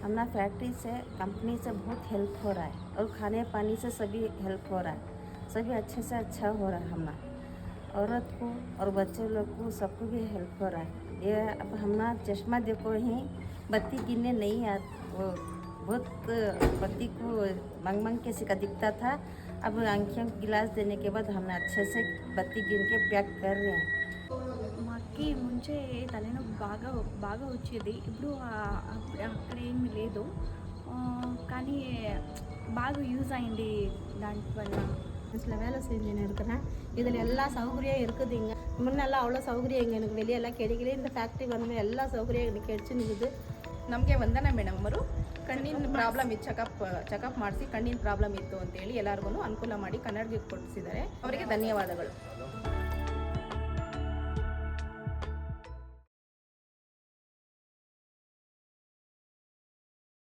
हमारा फैक्ट्री से कंपनी से बहुत हेल्प हो रहा है और खाने पानी से सभी हेल्प हो रहा है, सभी अच्छे से अच्छा हो रहा है। हमारा औरत को और बच्चे लोग को सबको भी हेल्प हो रहा है। ये अब हमारा चश्मा देखो ही बत्ती गिनने नहीं वो बहुत बत्ती को मंग किसी का दिखता था। अब आंखों गिलास देने के बाद हमने अच्छे से बत्ती गिन के पैक कर रहे हैं। మాకి ముంచే తలనొప్పి బాగా వచ్చేది. ఇప్పుడు అక్కడ ఏమి లేదు. కానీ బాగా యూజ్ అయింది దానివల్ల. ஆஃபீஸில் வேலை செஞ்சுன்னு இருக்கிறேன். இதில் எல்லா சௌகரியம் இருக்குது. இங்கே முன்னெல்லாம் அவ்வளோ சௌகரியம் இங்கே எனக்கு வெளியெல்லாம் கிடைக்கல. இந்த ಫ್ಯಾಕ್ಟ್ರಿ ಬಂದ ಎಲ್ಲ ಸೌಕರ್ಯ எனக்கு கிடைச்சிನಿக்குது. ನಮಗೆ ವಂದನಾ ಮೇಡಮ್ ಅವರು ಕಣ್ಣಿನ ಪ್ರಾಬ್ಲಮ್ ಇತ್ತು, ಚೆಕಪ್ ಮಾಡಿಸಿ ಕಣ್ಣಿನ ಪ್ರಾಬ್ಲಮ್ ಇತ್ತು ಅಂತೇಳಿ ಎಲ್ಲರಿಗೂ ಅನುಕೂಲ ಮಾಡಿ ಕನ್ನಡಕ್ಕೆ ಕೊಡಿಸಿದ್ದಾರೆ. ಅವರಿಗೆ ಧನ್ಯವಾದಗಳು.